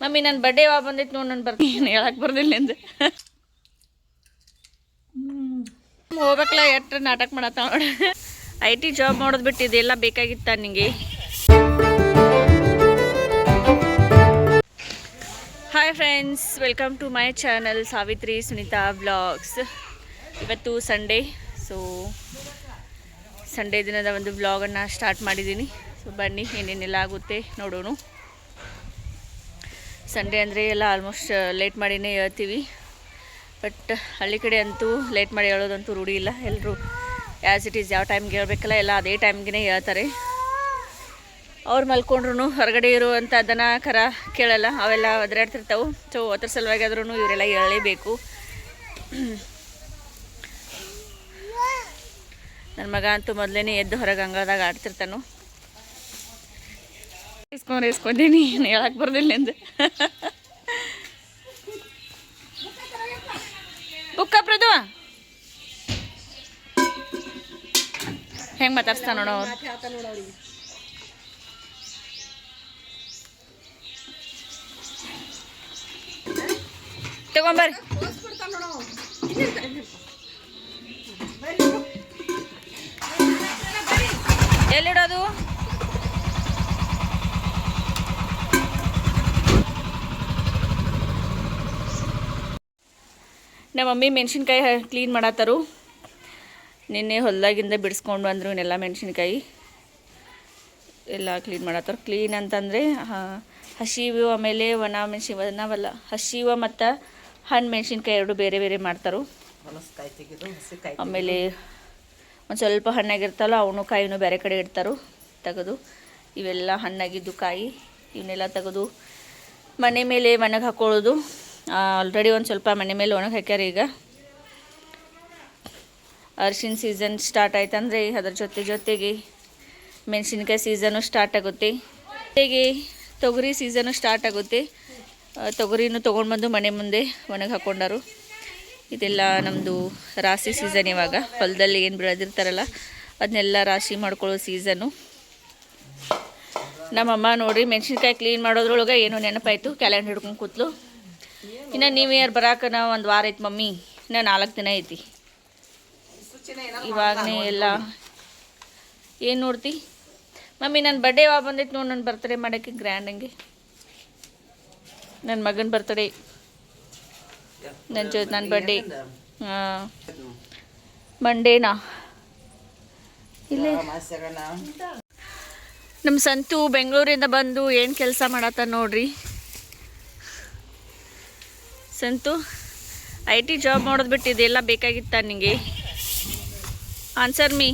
Mummy ನನ್ನ birthday ಯಾವಾಗ ಬಂದೈತೆ ನೋಡಿ ನಾನು ಬರ್ತೀನಿ ಹೇಳಕ್ಕೆ ಬರ್ದಿಲ್ಲ ಎಂದು ಹೋಗ್ಬೇಕಲ್ಲ ಎಷ್ಟು ನಾಟಕ ಮಾಡತ್ತ ನೋಡಿ IT ಜಾಬ್ ಮಾಡೋದು ಬಿಟ್ಟು ಇದೆಲ್ಲ ಬೇಕಾಗಿತ್ತ ನಿಂಗೆ. Hi friends, welcome to my channel Savitri Sunita vlogs. ಇವತ್ತು ಸಂಡೇ, ಸೊ ಸಂಡೇ ದಿನದ ಒಂದು ವ್ಲಾಗನ್ನು ಸ್ಟಾರ್ಟ್ ಮಾಡಿದ್ದೀನಿ. ಸೊ ಬನ್ನಿ ಏನೇನೆಲ್ಲ ಆಗುತ್ತೆ ನೋಡೋಣ. ಸಂಡೇ ಅಂದರೆ ಎಲ್ಲ ಆಲ್ಮೋಸ್ಟ್ ಲೇಟ್ ಮಾಡಿನೇ ಹೇಳ್ತೀವಿ, ಬಟ್ ಹಳ್ಳಿ ಕಡೆ ಅಂತೂ ಲೇಟ್ ಮಾಡಿ ಹೇಳೋದಂತೂ ರೂಢಿ ಇಲ್ಲ. ಎಲ್ಲರೂ ಆ್ಯಸ್ ಇಟ್ ಈಸ್ ಯಾವ ಟೈಮ್ಗೆ ಹೇಳ್ಬೇಕಲ್ಲ ಎಲ್ಲ ಅದೇ ಟೈಮ್ಗೆ ಹೇಳ್ತಾರೆ. ಅವ್ರು ಮಲ್ಕೊಂಡ್ರು ಹೊರಗಡೆ ಇರುವಂಥ ದನ ಕರ ಕೇಳಲ್ಲ, ಅವೆಲ್ಲ ಒದರಾಡ್ತಿರ್ತಾವೆ. ಸೊ ಅದ್ರ ಸಲುವಾಗಿ ಆದ್ರೂ ಇವರೆಲ್ಲ ಹೇಳಲೇಬೇಕು. ನನ್ನ ಮಗ ಅಂತೂ ಮೊದಲೇ ಎದ್ದು ಹೊರಗೆ ಅಂಗಳದಾಗ ಆಡ್ತಿರ್ತಾನು. ಇಸ್ಕೊಂಡೀನಿ ಹೇಳಕ್ಕೆ ಬರ್ದಿಲ್ಲ ಎಂದು ಬುಕ್ಕಪ್ರದು ಹೆಂಗೆ ಮಾತಾಡ್ಸ್ತಾ ನೋಡು ಅವ್ರು. ತಗೊಂಬರ್ರಿ, ಎಲ್ಲಿಡೋದು? ನಮ್ಮ ಮಮ್ಮಿ ಮೆಣಸಿನ್ಕಾಯಿ ಕ್ಲೀನ್ ಮಾಡತ್ತಾರು. ನಿನ್ನೆ ಹೊಲದಾಗಿಂದ ಬಿಡಿಸ್ಕೊಂಡು ಬಂದರು ಇವನ್ನೆಲ್ಲ ಮೆಣಸಿನ್ಕಾಯಿ ಎಲ್ಲ ಕ್ಲೀನ್ ಮಾಡತ್ತಾರ. ಕ್ಲೀನ್ ಅಂತಂದರೆ ಹಸಿವು ಆಮೇಲೆ ಒಣವಲ್ಲ ಹಸಿವು ಮತ್ತು ಹಣ್ಣು ಮೆಣಸಿನ್ಕಾಯಿ ಎರಡು ಬೇರೆ ಬೇರೆ ಮಾಡ್ತಾರೆ. ಆಮೇಲೆ ಒಂದು ಸ್ವಲ್ಪ ಹಣ್ಣಾಗಿರ್ತಲ್ಲ ಅವನು ಕಾಯಿನೂ ಬೇರೆ ಕಡೆ ಇಡ್ತಾರೆ ತೆಗೆದು. ಇವೆಲ್ಲ ಹಣ್ಣಾಗಿದ್ದು ಕಾಯಿ ಇವನ್ನೆಲ್ಲ ತೆಗೆದು ಮನೆ ಮೇಲೆ ಒಣಗಿ ಹಾಕ್ಕೊಳ್ಳೋದು. ಆಲ್ರೆಡಿ ಒಂದು ಸ್ವಲ್ಪ ಮನೆ ಮೇಲೆ ಒಣಗಿ ಹಾಕ್ಯಾರ. ಈಗ ಅರಿಶಿನ ಸೀಸನ್ ಸ್ಟಾರ್ಟ್ ಆಯ್ತಂದರೆ ಅದರ ಜೊತೆಗೆ ಮೆಣಸಿನ್ಕಾಯಿ ಸೀಸನು ಸ್ಟಾರ್ಟ್ ಆಗುತ್ತೆ, ಜೊತೆಗೆ ತೊಗರಿ ಸೀಸನು ಸ್ಟಾರ್ಟ್ ಆಗುತ್ತೆ. ತೊಗರಿನೂ ತೊಗೊಂಡು ಬಂದು ಮನೆ ಮುಂದೆ ಒಣಗಿ ಹಾಕ್ಕೊಂಡಾರು. ಇದೆಲ್ಲ ನಮ್ಮದು ರಾಶಿ ಸೀಸನ್. ಇವಾಗ ಹೊಲದಲ್ಲಿ ಏನು ಬೆಳೆದಿರ್ತಾರಲ್ಲ ಅದನ್ನೆಲ್ಲ ರಾಶಿ ಮಾಡ್ಕೊಳ್ಳೋ ಸೀಸನು. ನಮ್ಮಮ್ಮ ನೋಡಿರಿ ಮೆಣಸಿನ್ಕಾಯಿ ಕ್ಲೀನ್ ಮಾಡೋದ್ರೊಳಗೆ ಏನೋ ನೆನಪಾಯಿತು, ಕ್ಯಾಲೆಂಡರ್ ಹಿಡ್ಕೊಂಡು ಕೂತ್ಲು. ಇನ್ನು ನ್ಯೂ ಇಯರ್ ಬರಾಕ ನಾವು ಒಂದು ವಾರ ಐತಿ ಮಮ್ಮಿ, ಇನ್ನು 4 ದಿನ ಐತಿ. ಇವಾಗನೇ ಎಲ್ಲ ಏನು ನೋಡ್ತಿ ಮಮ್ಮಿ? ನನ್ನ ಬರ್ಡೇ ಯಾವಾಗ ಬಂದೈತೆ ನೋಡಿ, ನನ್ನ ಬರ್ತಡೇ ಮಾಡೋಕ್ಕೆ ಗ್ರ್ಯಾಂಡಂಗೆ. ನನ್ನ ಮಗನ ಬರ್ತಡೇ ನನ್ನ ಬರ್ಡೇ ಮಂಡೇನಾ? ಇಲ್ಲೇ ನಮ್ಮ ಸಂತು ಬೆಂಗಳೂರಿಂದ ಬಂದು ಏನು ಕೆಲಸ ಮಾಡತ್ತ ನೋಡ್ರಿ. ಸಂತು IT ಜಾಬ್ ಮಾಡೋದು ಬಿಟ್ಟು ಇದೆಲ್ಲ ಬೇಕಾಗಿತ್ತ ನಿಂಗೆ? ಆನ್ಸರ್ ಮೀ,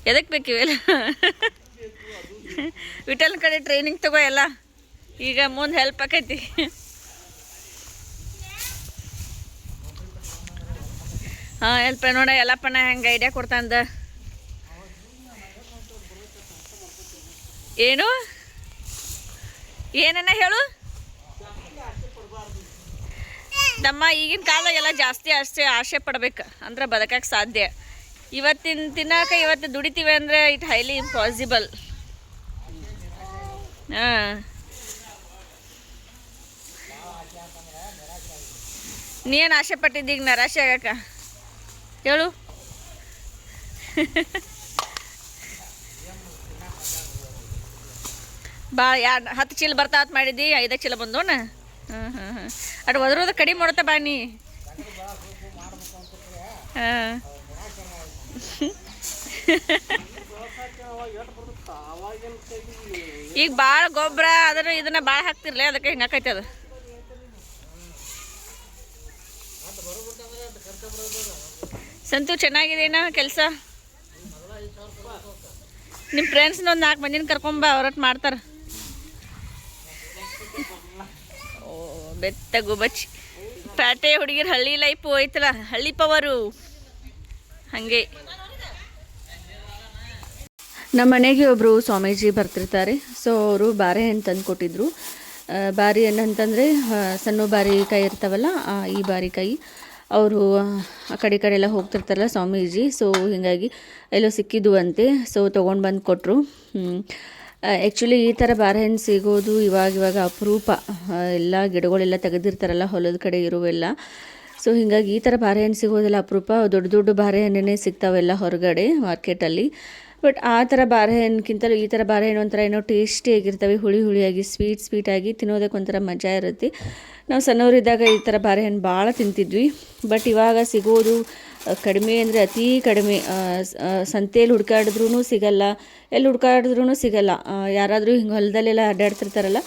ಎದಕ್ಕೆ ಬೇಕಿವೆಲ್ಲ? ವಿಠಲ್ ಕಡೆ ಟ್ರೈನಿಂಗ್ ತಗೋ ಎಲ್ಲ, ಈಗ ಮುಂದೆ ಹೆಲ್ಪ್ ಆಕೈತಿ. ಹಾಂ ಹೆಲ್ಪ್ ನೋಡ ಎಲ್ಲಪ್ಪನ ಹೆಂಗೆ ಐಡಿಯಾ ಕೊಡ್ತಾಂದ. ಏನು ಏನನ್ನ ಹೇಳು ನಮ್ಮ ಈಗಿನ ಕಾಲದಾಗೆಲ್ಲ ಜಾಸ್ತಿ ಆಸೆ ಪಡ್ಬೇಕು ಅಂದ್ರೆ ಬದುಕಕ್ಕೆ ಸಾಧ್ಯ. ಇವತ್ತಿನ ತಿನ್ನಕ್ಕೆ ಇವತ್ತು ದುಡಿತೀವಿ ಅಂದರೆ ಇಟ್ ಹೈಲಿ ಇಂಪಾಸಿಬಲ್. ಹಾಂ ನೀನು ಆಸೆ ಪಟ್ಟಿದ್ದೀಗ ನರಾಶೆ ಆಗಕ್ಕ ಹೇಳು. ಭಾಳ 10 ಚೀಲ ಬರ್ತಾತ್ ಮಾಡಿದ್ದಿ, 5 ಚೀಲ ಬಂದೋಣ. ಅಡು ಒದ್ರೋದು ಕಡಿಮೆ ಮಾಡುತ್ತಾ ಬಾ ನೀ. ಹಾಂ ಈಗ ಭಾಳ ಗೊಬ್ಬರ ಅದನ್ನು ಇದನ್ನ ಭಾಳ ಹಾಕ್ತಿರ್ಲಿ, ಅದಕ್ಕೆ ಹಿಂಗೆ ಆಕೈತೆ ಅದು. ಸಂತು ಚೆನ್ನಾಗಿದೇನಾ ಕೆಲಸ? ನಿಮ್ಮ ಫ್ರೆಂಡ್ಸ್ನ ಒಂದು 4 ಮಂದಿನ ಕರ್ಕೊಂಬ, ಅವ್ರಟ್ಟು ಮಾಡ್ತಾರೆ. ಓ ಬೆತ್ತಗು ಬಚ್ಚಿ ಪ್ಯಾಟೆ ಹುಡುಗಿರು ಹಳ್ಳಿ ಲೈಫು ಹೋಯ್ತಲ್ಲ, ಹಳ್ಳಿ ಪವರು ಹಾಗೆ. ನಮ್ಮ ಮನೆಗೆ ಒಬ್ಬರು ಸ್ವಾಮೀಜಿ ಬರ್ತಿರ್ತಾರೆ. ಸೊ ಅವರು ಬಾರೆ ಹಣ್ಣು ತಂದು ಕೊಟ್ಟಿದ್ರು. ಬಾರಿ ಹಣ್ಣು ಅಂತಂದರೆ ಸಣ್ಣ ಬಾರಿಕಾಯಿ ಇರ್ತಾವಲ್ಲ, ಈ ಬಾರಿಕಾಯಿ. ಅವರು ಆ ಕಡೆ ಎಲ್ಲ ಹೋಗ್ತಿರ್ತಾರಲ್ಲ ಸ್ವಾಮೀಜಿ. ಸೊ ಹೀಗಾಗಿ ಎಲ್ಲೋ ಸಿಕ್ಕಿದ್ದು ಅಂತೆ. ಸೊ ತೊಗೊಂಡು ಬಂದು ಕೊಟ್ಟರು. ಆ್ಯಕ್ಚುಲಿ ಈ ಥರ ಬಾರೆಹಣ್ಣು ಸಿಗೋದು ಇವಾಗ ಅಪರೂಪ. ಎಲ್ಲ ಗಿಡಗಳೆಲ್ಲ ತೆಗೆದಿರ್ತಾರಲ್ಲ ಹೊಲದ ಕಡೆ ಇರುವೆಲ್ಲ. ಸೊ ಹೀಗಾಗಿ ಈ ಥರ ಬಾರೆಹಣ್ಣು ಸಿಗೋದೆಲ್ಲ ಅಪರೂಪ. ದೊಡ್ಡ ದೊಡ್ಡ ಬಾರೆಹಣ್ಣೇ ಸಿಗ್ತಾವೆಲ್ಲ ಹೊರಗಡೆ ಮಾರ್ಕೆಟಲ್ಲಿ. ಬಟ್ ಆ ಥರ ಬಾರೆಹಣ್ಣಿಗಿಂತಲೂ ಈ ಥರ ಬಾರೆಹಣ್ಣು ಒಂಥರ ಏನೋ ಟೇಸ್ಟಿಯಾಗಿರ್ತವೆ, ಹುಳಿಯಾಗಿ ಸ್ವೀಟಾಗಿ ತಿನ್ನೋದಕ್ಕೆ ಒಂಥರ ಮಜಾ ಇರುತ್ತೆ. ನಾವು ಸಣ್ಣವರಿದ್ದಾಗ ಈ ಥರ ಬಾರೆಹಣ್ಣು ಭಾಳ ತಿಂತಿದ್ವಿ. ಬಟ್ ಇವಾಗ ಸಿಗೋದು ಕಡಿಮೆ ಅಂದರೆ ಅತೀ ಕಡಿಮೆ. ಸಂತೆಯಲ್ಲಿ ಹುಡುಕಾಡಿದ್ರೂ ಸಿಗಲ್ಲ, ಎಲ್ಲಿ ಹುಡುಕಾಡಿದ್ರೂ ಸಿಗಲ್ಲ. ಯಾರಾದರೂ ಹಿಂಗೆ ಹೊಲದಲ್ಲೆಲ್ಲ ಅಡ್ಡಾಡ್ತಿರ್ತಾರಲ್ಲ,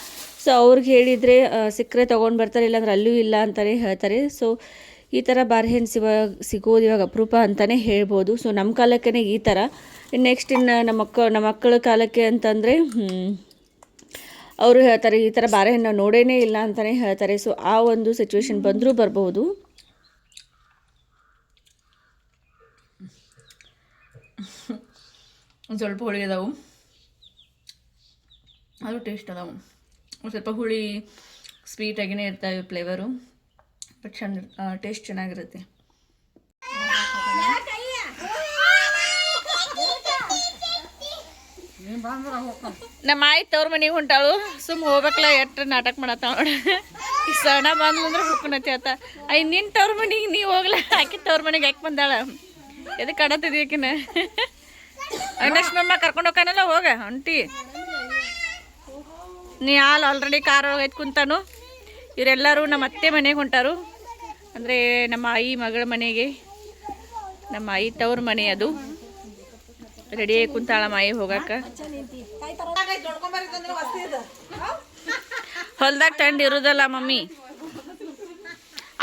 ಸೊ ಅವ್ರಿಗೆ ಹೇಳಿದರೆ ಸಿಕ್ಕರೆ ತೊಗೊಂಡು ಬರ್ತಾರೆ, ಇಲ್ಲಾಂದ್ರೆ ಅಲ್ಲೂ ಇಲ್ಲ ಅಂತಲೇ ಹೇಳ್ತಾರೆ. ಸೊ ಈ ಥರ ಬಾರೆಹಣ್ಣು ಸಿಗೋದು ಇವಾಗ ಅಪರೂಪ ಅಂತಲೇ ಹೇಳ್ಬೋದು. ಸೊ ನಮ್ಮ ಕಾಲಕ್ಕೇ ಈ ಥರ. ನೆಕ್ಸ್ಟ್ ನಮ್ಮ ಮಕ್ಕಳ ಕಾಲಕ್ಕೆ ಅಂತಂದರೆ ಅವರು ಹೇಳ್ತಾರೆ ಈ ಥರ ಬಾರೆಹಣ್ಣು ನೋಡೇ ಇಲ್ಲ ಅಂತಲೇ ಹೇಳ್ತಾರೆ. ಸೊ ಆ ಒಂದು ಸಿಚುವೇಶನ್ ಬಂದರೂ ಬರಬಹುದು. ಒಂದು ಸ್ವಲ್ಪ ಹುಳಿ ಅದಾವು, ಅದು ಟೇಸ್ಟ್ ಅದಾವು. ಒಂದು ಸ್ವಲ್ಪ ಹುಳಿ ಸ್ವೀಟಾಗಿಯೇ ಇರ್ತವೆ ಫ್ಲೇವರು, ಬಟ್ ಟೇಸ್ಟ್ ಚೆನ್ನಾಗಿರುತ್ತೆ. ನಮ್ಮ ಆಯ್ತು ಅವ್ರ ಮನೆಗೆ ಹೊಂಟಾಳು. ಸುಮ್ಮ ಹೋಗ್ಬೇಕಲ್ಲ, ಎಷ್ಟು ನಾಟಕ ಮಾಡತ್ತಾವ ನೋಡಿ. ಈ ಸಣ್ಣ ಬಂದ್ಲು ಅಂದ್ರೆ ಹುಕ್ಕನತಿ ಆತ. ನಿನ್ನ ತವ್ರ ಮನೆಗೆ ನೀ ಹೋಗ್ಲ, ಆಕಿ ತವ್ರ ಮನೆಗೆ ಯಾಕೆ ಬಂದಾಳ? ಎದಕ್ಕೆ ಕಾಡತ್ತಿದ್ಯಾಕಿನ? ಅವಿನಾಶ್ ಮಮ್ಮ ಕರ್ಕೊಂಡು ಹೋಗ್ಕಾನಲ್ಲ, ಹೋಗ ಹೊಂಟಿ. ನೀ ಆಲ್ರೆಡಿ ಕಾರ್ ಒಳಗೆ ಕುಂತಾನು. ಇವರೆಲ್ಲರೂ ನಮ್ಮ ಅತ್ತೆ ಮನೆಗೆ ಹೊಂಟಾರು. ಅಂದರೆ ನಮ್ಮ ಆಯಿ ಮಗಳ ಮನೆಗೆ, ನಮ್ಮ ಆಯಿ ತವ್ರ ಮನೆ ಅದು. ರೆಡಿಯಾಗಿ ಕುಂತಾಳ ಮಾಯಿ ಹೋಗಾಕ. ಹೊಲ್ದಾಗ ತಂಡ ಇರುದಲ್ಲ ಮಮ್ಮಿ.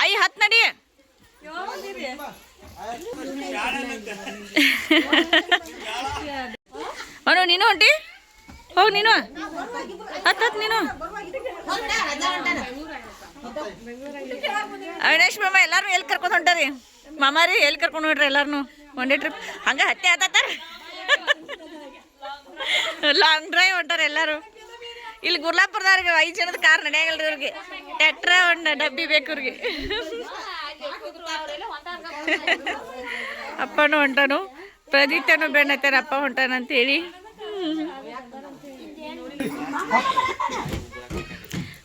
ಆಯಿ ಹತ್ ನಡಿ. ಅನು ನೀನು ಹೊಂಟಿ ಹೋಗಿ, ನೀನು ಹತ್ ನೀನು. ಅವಿನಾಶ್ ಮಾಮ ಎಲ್ಲಾರು ಎಲ್ಲಿ ಕರ್ಕೊಂಡು ಹೊಂಟಾರಿ? ಮಾಮಾರಿ ಎಲ್ಲಿ ಕರ್ಕೊಂಡು ಹೊಂಟ್ರಿ ಎಲ್ಲಾರನು? ಒಂದೇ ಟ್ರಿಪ್ ಹಂಗೆ ಹತ್ತೆ ಹತ್ತಾರ. ಲಾಂಗ್ ಡ್ರೈವ್ ಹೊಂಟಾರ ಎಲ್ಲರೂ. ಇಲ್ಲಿ ಗುರ್ಲಾಪುರದವ್ರಿಗೆ 5 ಜನದ ಕಾರ್ ನಡೆಯಗಲ್ರಿ ಅವ್ರಿಗೆ. ಟ್ಯಾಕ್ಟ್ರ ಒಂದು ಡಬ್ಬಿ ಬೇಕು ಅವ್ರಿಗೆ. ಅಪ್ಪನೂ ಹೊಂಟಾನು, ಪ್ರದೀಪ್ತನೂ ಬೆಣ್ಣತ್ತಾರ ಅಪ್ಪ ಹೊಂಟಾನಂತೇಳಿ.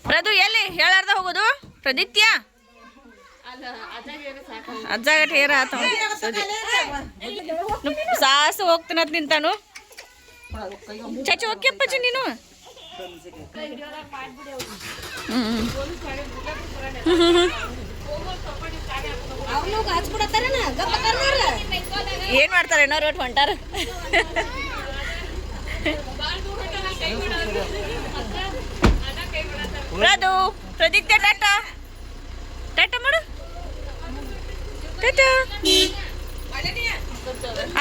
ಪ್ರದು ಎಲ್ಲಿ ಹೇಳಾರ್ದ ಹೋಗೋದು? ಪ್ರದಿತ್ಯ ಅಜ್ಜಾಗಟ್ ಹೇರ ಆತ ಸಾಸು ಹೋಗ್ತಾನತ್ ನಿಂತಾನು. ಚಾಚು ಓಕೆಪ್ಪಚ್ಚು ನೀನು. ಏನ್ ಮಾಡ್ತಾರೆ ಏನೋ ರೇಟ್ ಹೊಂಟಾರ. ಪ್ರದು ಪ್ರದೀಪ್ತ ಟಾಟಾ ಟಾಟಾ ಮಾಡು. ಟಾಟಾ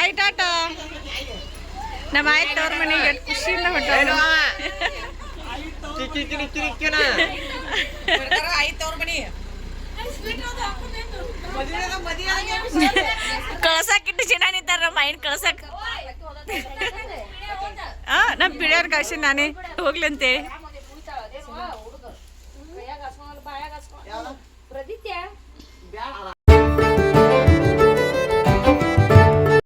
ಆಯ್ ಟಾಟಾ. ನಮ್ಮ ಆಯ್ತು ಅವ್ರ ಮನೆಗೆ ಖುಷಿಯಿಂದ ಹೊಂಟೋರು. ಕಳ್ಸಾಕಿಟ್ಟು ಜನ ನಿಂತಾರ ನಮ್ಮ ಆಯ್ನ ಕಳ್ಸಾಕ. ನಮ್ಮ ಪಿಡಿಯರ್ ಕಳ್ಸಿ ನಾನೇ ಹೋಗ್ಲಂತೆ.